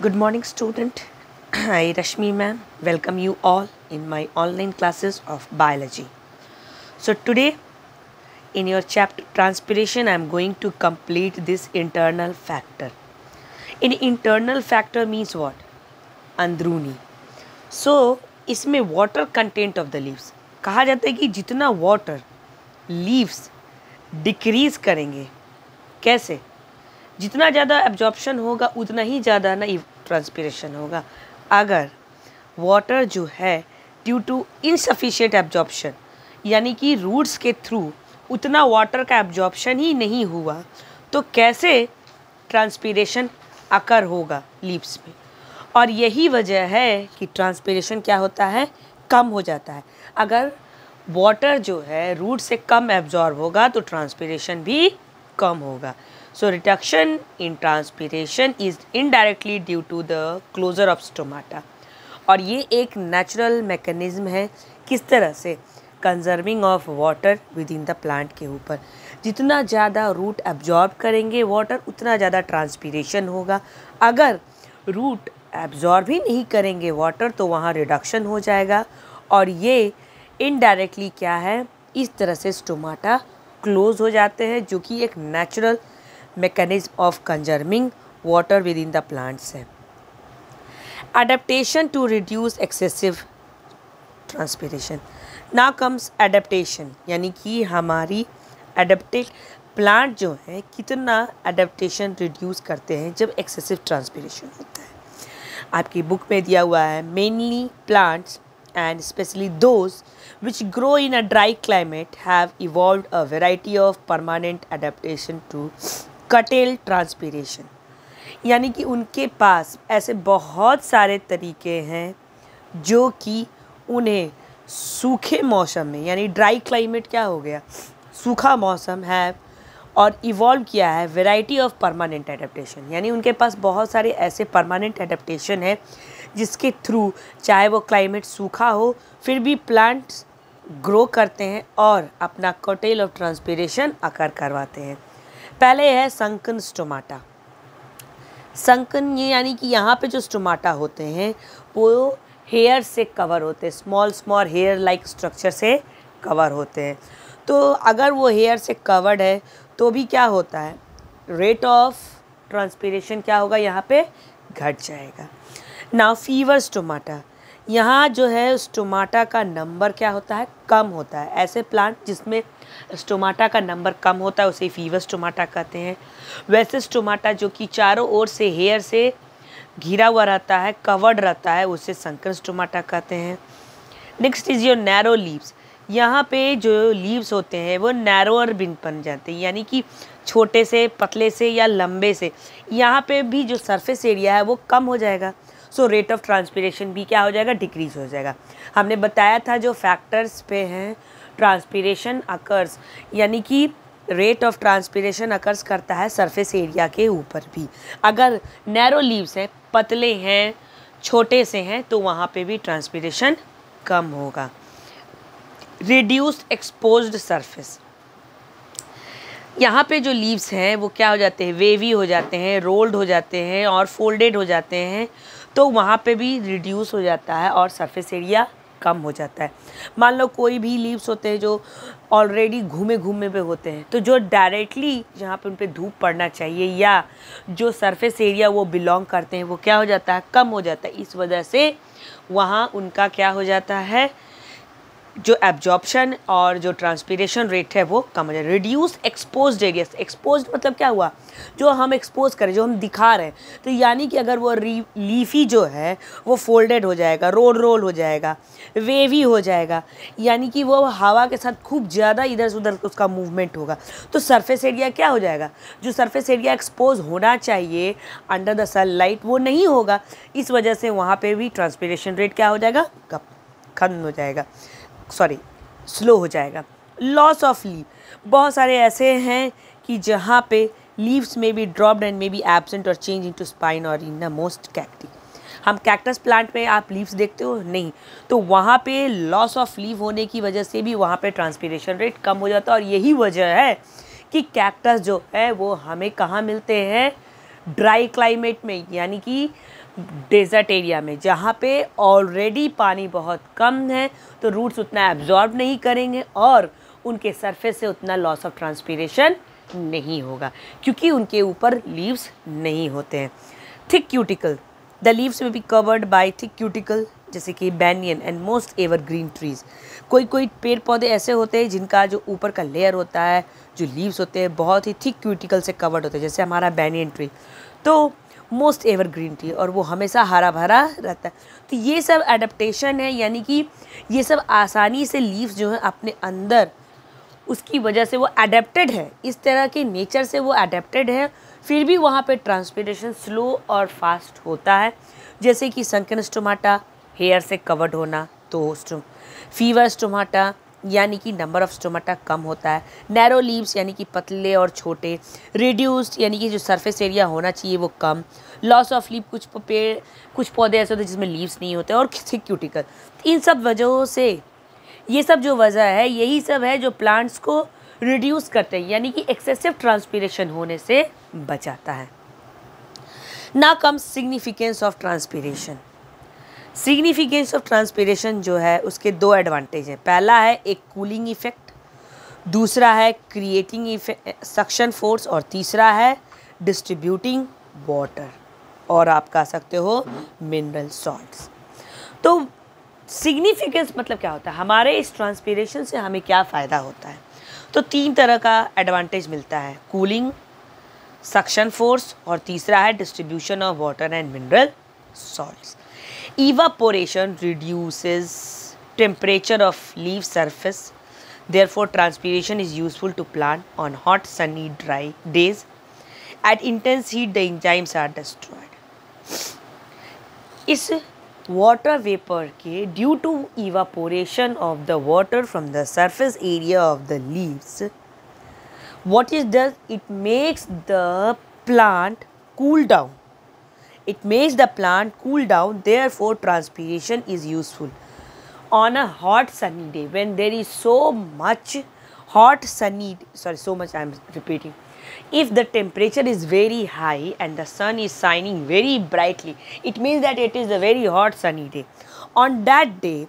Good morning, student. I, Rashmi ma'am, welcome you all in my online classes of biology. So today, in your chapter transpiration, I am going to complete this internal factor. In internal factor means what? अंदरूनी. So इसमें water content of the leaves. कहा जाता है कि जितना water leaves decrease करेंगे, कैसे? जितना ज़्यादा एब्जॉर्प्शन होगा उतना ही ज़्यादा ना ट्रांसपिरेशन होगा. अगर वाटर जो है ड्यू टू इनसफिशिएंट एब्जॉर्प्शन यानी कि रूट्स के थ्रू उतना वाटर का एब्जॉर्प्शन ही नहीं हुआ तो कैसे ट्रांसपिरेशन अकर होगा लीव्स में. और यही वजह है कि ट्रांसपिरेशन क्या होता है, कम हो जाता है. अगर वाटर जो है रूट से कम एब्जॉर्ब होगा तो ट्रांसपिरेशन भी कम होगा. So reduction in transpiration is indirectly due to the closure of stomata. और ये एक नेचुरल मैकेनिज्म है किस तरह से conserving of water with in the plant के ऊपर. जितना ज़्यादा रूट एब्जॉर्ब करेंगे वाटर उतना ज़्यादा ट्रांसपिरेशन होगा. अगर रूट एब्जॉर्ब ही नहीं करेंगे वाटर तो वहाँ रिडक्शन हो जाएगा और ये इनडायरेक्टली क्या है, इस तरह से स्टोमाटा क्लोज हो जाते हैं जो कि एक natural mechanism of conserving water within the plants है. Adaptation to reduce excessive transpiration. Now comes adaptation यानी कि हमारी adapted plant जो है कितना adaptation reduce करते हैं जब excessive transpiration होता है. आपकी बुक में दिया हुआ है mainly plants and especially those which grow in a dry climate have evolved a variety of permanent adaptation to कटेल ट्रांसपिरेशन. यानी कि उनके पास ऐसे बहुत सारे तरीके हैं जो कि उन्हें सूखे मौसम में यानी ड्राई क्लाइमेट क्या हो गया, सूखा मौसम है और इवॉल्व किया है वैरायटी ऑफ परमानेंट एडेप्टेशन. यानी उनके पास बहुत सारे ऐसे परमानेंट एडेप्टेशन है जिसके थ्रू चाहे वो क्लाइमेट सूखा हो फिर भी प्लांट्स ग्रो करते हैं और अपना कटेल ऑफ ट्रांसपिरेशन अकर करवाते हैं. पहले है संकन स्टोमाटा. संकन ये यानी कि यहाँ पे जो स्टोमाटा होते हैं वो हेयर से कवर होते हैं, small small hair like structure से कवर होते हैं. तो अगर वो हेयर से कवर्ड है तो भी क्या होता है, रेट ऑफ ट्रांसपिरेशन क्या होगा, यहाँ पे घट जाएगा. Now fever stomata. यहाँ जो है स्टोमाटा का नंबर क्या होता है, कम होता है. ऐसे प्लांट जिसमें स्टोमाटा का नंबर कम होता है उसे फीवर स्टोमाटा कहते हैं. वैसे स्टोमाटा जो कि चारों ओर से हेयर से घिरा हुआ रहता है, कवर्ड रहता है, उसे संकर स्टोमाटा कहते हैं. Next is your narrow leaves. यहाँ पे जो लीव्स होते हैं वो नैरोअर बन जाते हैं यानी कि छोटे से, पतले से या लंबे से. यहाँ पे भी जो सरफेस एरिया है वो कम हो जाएगा. सो रेट ऑफ ट्रांसपिरेशन भी क्या हो जाएगा, डिक्रीज हो जाएगा. हमने बताया था जो फैक्टर्स पे हैं ट्रांसपिरेशन अकर्स यानी कि रेट ऑफ ट्रांसपिरेशन अकर्स करता है सरफेस एरिया के ऊपर भी. अगर नैरो लीव्स हैं, पतले हैं, छोटे से हैं तो वहाँ पे भी ट्रांसपिरेशन कम होगा. Reduced exposed surface. यहाँ पे जो लीव्स हैं वो क्या हो जाते हैं, वेवी हो जाते हैं, रोल्ड हो जाते हैं और फोल्डेड हो जाते हैं तो वहाँ पे भी रिड्यूस हो जाता है और सरफेस एरिया कम हो जाता है. मान लो कोई भी लीव्स होते हैं जो ऑलरेडी घूमे घूमे पे होते हैं तो जो डायरेक्टली जहाँ पे उन पे धूप पड़ना चाहिए या जो सरफेस एरिया वो बिलोंग करते हैं वो क्या हो जाता है, कम हो जाता है. इस वजह से वहाँ उनका क्या हो जाता है, जो एब्जॉर्प्शन और जो ट्रांसपिरेशन रेट है वो कम हो जाए. Reduce exposed areas. एक्सपोज्ड मतलब क्या हुआ, जो हम एक्सपोज करें, जो हम दिखा रहे हैं. तो यानी कि अगर वो लीफी जो है वो फोल्डेड हो जाएगा, रोल हो जाएगा, वेवी हो जाएगा यानी कि वो हवा के साथ खूब ज़्यादा इधर से उधर उसका मूवमेंट होगा तो सरफेस एरिया क्या हो जाएगा, जो सरफेस एरिया एक्सपोज होना चाहिए अंडर द सनलाइट वो नहीं होगा. इस वजह से वहाँ पे भी ट्रांसपिरेशन रेट क्या हो जाएगा, खत्म हो जाएगा, स्लो हो जाएगा. Loss of leave. बहुत सारे ऐसे हैं कि जहाँ पे लीव्स में भी dropped and may be absent और चेंज इनटू स्पाइन और इन द मोस्ट कैक्टी. हम कैक्टस प्लांट में आप लीव्स देखते हो नहीं, तो वहाँ पे लॉस ऑफ लीव होने की वजह से भी वहाँ पे ट्रांसपिरेशन रेट कम हो जाता है. और यही वजह है कि कैक्टस जो है वो हमें कहाँ मिलते हैं, ड्राई क्लाइमेट में यानी कि डेजर्ट एरिया में जहाँ पे ऑलरेडी पानी बहुत कम है तो रूट्स उतना एब्जॉर्ब नहीं करेंगे और उनके सरफेस से उतना लॉस ऑफ ट्रांसपीरेशन नहीं होगा क्योंकि उनके ऊपर लीव्स नहीं होते हैं। थिक क्यूटिकल, द लीव्स में be covered by thick cuticle जैसे कि banyan and most evergreen trees. कोई कोई पेड़ पौधे ऐसे होते हैं जिनका जो ऊपर का लेयर होता है, जो लीव्स होते हैं, बहुत ही थिक क्यूटिकल से कवर्ड होते हैं, जैसे हमारा बैनियन ट्री तो मोस्ट एवरग्रीन ट्री, और वो हमेशा हरा भरा रहता है। तो ये सब एडेप्टेशन है, यानी कि ये सब आसानी से लीव्स जो है अपने अंदर, उसकी वजह से वो अडेप्टेड है, इस तरह के नेचर से वो अडेप्टेड है, फिर भी वहाँ पे ट्रांसपीरेशन स्लो और फास्ट होता है। जैसे कि संकन स्टोमाटा, हेयर से कवर्ड होना, तो फीवर स्टोमाटा यानी कि नंबर ऑफ स्टोमाटा कम होता है। नैरो लीव्स यानी कि पतले और छोटे। रिड्यूस्ड यानी कि जो सरफेस एरिया होना चाहिए वो कम। लॉस ऑफ लीव, कुछ पौधे ऐसे होते हैं जिसमें लीव्स नहीं होते, और थिक क्यूटिकल। इन सब वजहों से, ये सब जो वजह है, यही सब है जो प्लांट्स को रिड्यूस करते हैं, यानी कि एक्सेसिव ट्रांसपीरेशन होने से बचाता है। Now comes significance of transpiration. Significance of transpiration जो है उसके दो एडवांटेज हैं। पहला है एक कूलिंग इफेक्ट, दूसरा है क्रिएटिंग सक्शन फोर्स, और तीसरा है डिस्ट्रीब्यूटिंग वाटर, और आप कह सकते हो मिनरल सॉल्ट्स। तो सिग्निफिकेंस मतलब क्या होता है, हमारे इस ट्रांसपीरेशन से हमें क्या फ़ायदा होता है। तो 3 तरह का एडवांटेज मिलता है, कूलिंग, सक्शन फोर्स, और तीसरा है distribution of water and mineral salts. Evaporation reduces temperature of leaf surface. Therefore, transpiration is useful to plant on hot, sunny, dry days. At intense heat, the enzymes are destroyed. इस water vapor के due to evaporation of the water from the surface area of the leaves, what it does, it makes the plant cool down. It makes the plant cool down, therefore transpiration is useful. On a hot sunny day, when there is so much I'm repeating. If the temperature is very high and the sun is shining very brightly, it means that it is a very hot sunny day. On that day,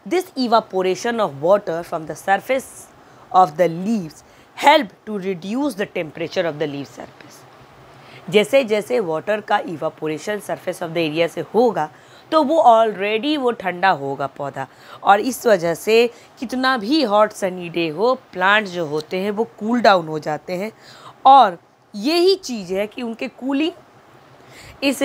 this evaporation of water from the surface of the leaves help to reduce the temperature of the leaf surface. जैसे जैसे water का evaporation surface of the area से होगा तो वो already वो ठंडा होगा पौधा, और इस वजह से कितना भी हॉट सनी डे हो, प्लांट जो होते हैं वो कूल डाउन हो जाते हैं। और यही चीज़ है कि उनके कूलिंग, इस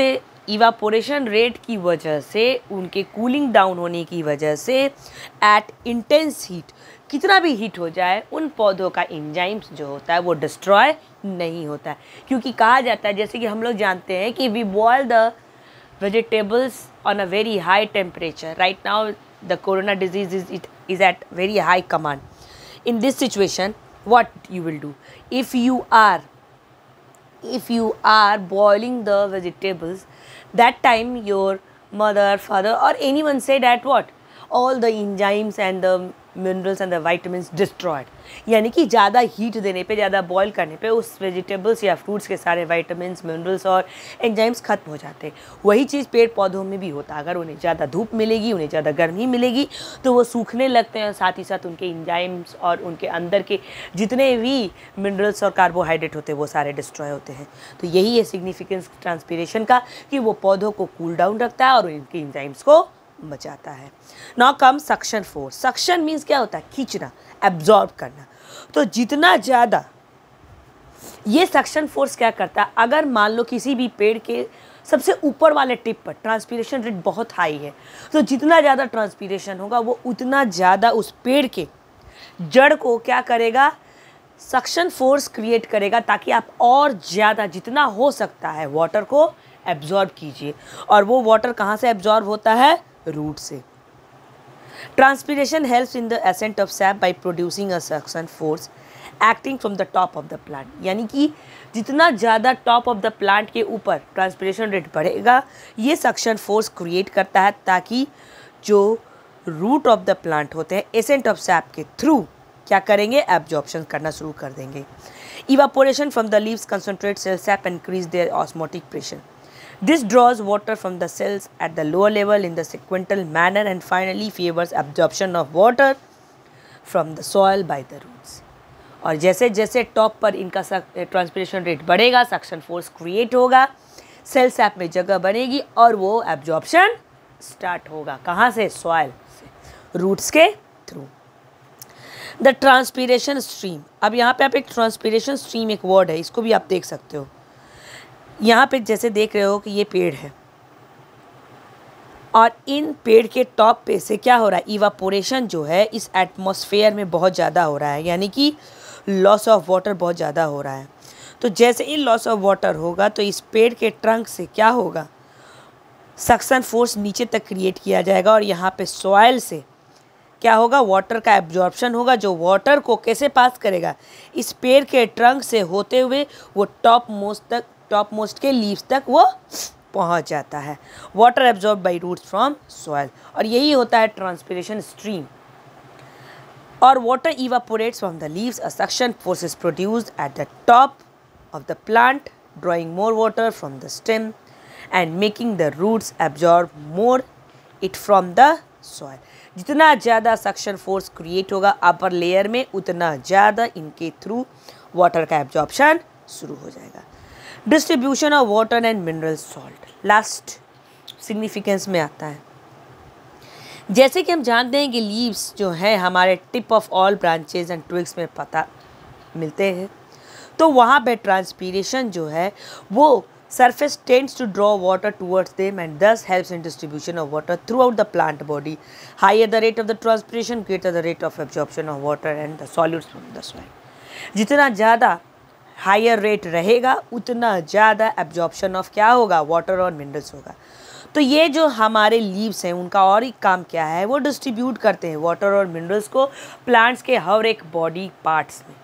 इवापोरेशन रेट की वजह से, उनके कूलिंग डाउन होने की वजह से, एट इंटेंस हीट, कितना भी हीट हो जाए, उन पौधों का एंजाइम्स जो होता है वो डिस्ट्रॉय नहीं होता है। क्योंकि कहा जाता है, जैसे कि हम लोग जानते हैं कि we boil the vegetables on a very high temperature. Right now the corona disease is at very high command. In this situation what you will do, if you are boiling the vegetables, that time your mother, father, or anyone say that what, all the enzymes and the minerals and the vitamins destroyed, यानी कि ज़्यादा heat देने पे, ज़्यादा boil करने पे उस vegetables या फ्रूट्स के सारे विटामिन्स, मिनरल्स और एंजाइम्स खत्म हो जाते हैं। वही चीज़ पेड़ पौधों में भी होता है। अगर उन्हें ज़्यादा धूप मिलेगी, उन्हें ज़्यादा गर्मी मिलेगी तो वो सूखने लगते हैं, साथ ही साथ उनके एंजाइम्स और उनके अंदर के जितने भी मिनरल्स और कार्बोहाइड्रेट होते हैं वो सारे डिस्ट्रॉय होते हैं। तो यही है सिग्निफिकेंस ट्रांसपीरेशन का, कि वो पौधों को कूल डाउन रखता है और उनके एंजाइम्स को बचाता है। Now come suction force. Suction means क्या होता है, खींचना, एब्जॉर्ब करना। तो जितना ज़्यादा ये सक्शन फोर्स क्या करता है, अगर मान लो किसी भी पेड़ के सबसे ऊपर वाले टिप पर ट्रांसपीरेशन रेट बहुत हाई है, तो जितना ज़्यादा ट्रांसपीरेशन होगा वो उतना ज़्यादा उस पेड़ के जड़ को क्या करेगा, सक्शन फोर्स क्रिएट करेगा, ताकि आप और ज़्यादा जितना हो सकता है वाटर को एब्जॉर्ब कीजिए। और वो वाटर कहाँ से एब्जॉर्ब होता है, रूट से। Transpiration helps in the ascent of SAP by producing a suction force acting from the top of the plant, यानी कि जितना ज़्यादा टॉप ऑफ द प्लांट के ऊपर ट्रांसपीरेशन रेट बढ़ेगा, ये सक्शन फोर्स क्रिएट करता है, ताकि जो रूट ऑफ द प्लांट होते हैं एसेंट ऑफ सैप के थ्रू क्या करेंगे, एब्जॉर्प्शन करना शुरू कर देंगे। Evaporation from the leaves concentrate cell sap and increase their osmotic pressure. This draws water from the cells at the lower level in the sequential manner and finally favors absorption of water from the soil by the roots. और जैसे जैसे top पर इनका transpiration rate बढ़ेगा, suction force create होगा, cell SAP में जगह बनेगी और वो एब्जॉर्प्शन स्टार्ट होगा. कहाँ से? सॉइल से, रूट्स के थ्रू. The transpiration stream. अब यहाँ पे आप एक ट्रांसपिरेशन स्ट्रीम एक वर्ड है, इसको भी आप देख सकते हो. यहाँ पे जैसे देख रहे हो कि ये पेड़ है और इन पेड़ के टॉप पे से क्या हो रहा है? इवापोरेशन जो है इस एटमॉस्फेयर में बहुत ज़्यादा हो रहा है, यानी कि लॉस ऑफ वाटर बहुत ज़्यादा हो रहा है. तो जैसे ही लॉस ऑफ वाटर होगा तो इस पेड़ के ट्रंक से क्या होगा? सक्शन फोर्स नीचे तक क्रिएट किया जाएगा और यहाँ पे सॉइल से क्या होगा? वाटर का एब्जॉर्प्शन होगा, जो वाटर को कैसे पास करेगा? इस पेड़ के ट्रंक से होते हुए वो टॉप मोस्ट के लीव्स तक वो पहुंच जाता है. Water absorb by roots from soil, और यही होता है ट्रांसपिरेशन स्ट्रीम. और water evaporates from the leaves. A suction force is produced at the top of the plant drawing more water from the stem and making the roots absorb more it from the soil. जितना ज़्यादा suction force create होगा upper layer में, उतना ज़्यादा इनके through water का absorption शुरू हो जाएगा. Distribution of water and mineral salt last significance में आता है. जैसे कि हम जानते हैं कि लीव्स जो है हमारे tip of all branches and twigs में पता मिलते हैं, तो वहाँ पे ट्रांसपीरेशन जो है वो surface tends to draw water towards them and thus helps in distribution of water throughout the plant body. Higher the rate of the transpiration, greater the rate of absorption of water and the solutes from the soil. जितना ज़्यादा higher rate रहेगा उतना ज़्यादा absorption of क्या होगा? Water और minerals होगा. तो ये जो हमारे लीव्स हैं उनका और एक काम क्या है? वो डिस्ट्रीब्यूट करते हैं वाटर और मिनरल्स को प्लांट्स के हर एक बॉडी पार्ट्स में.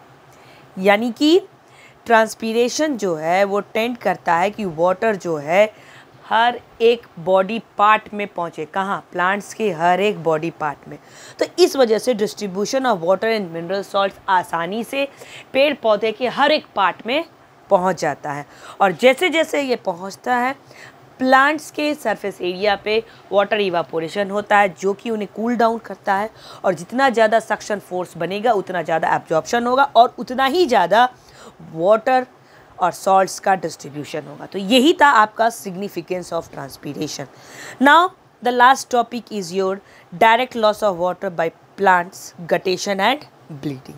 यानी कि ट्रांसपीरेशन जो है वो टेंड करता है कि वाटर जो है हर एक बॉडी पार्ट में पहुँचे. कहाँ? प्लांट्स के हर एक बॉडी पार्ट में. तो इस वजह से distribution of water and mineral salts आसानी से पेड़ पौधे के हर एक पार्ट में पहुँच जाता है. और जैसे जैसे ये पहुँचता है प्लांट्स के सरफेस एरिया पे वाटर इवापोरेशन होता है, जो कि उन्हें कूल डाउन करता है. और जितना ज़्यादा सक्शन फोर्स बनेगा उतना ज़्यादा एब्जॉर्प्शन होगा और उतना ही ज़्यादा वाटर और सॉल्ट्स का डिस्ट्रीब्यूशन होगा. तो यही था आपका significance of transpiration. Now the last topic is your direct loss of water by plants, guttation and bleeding.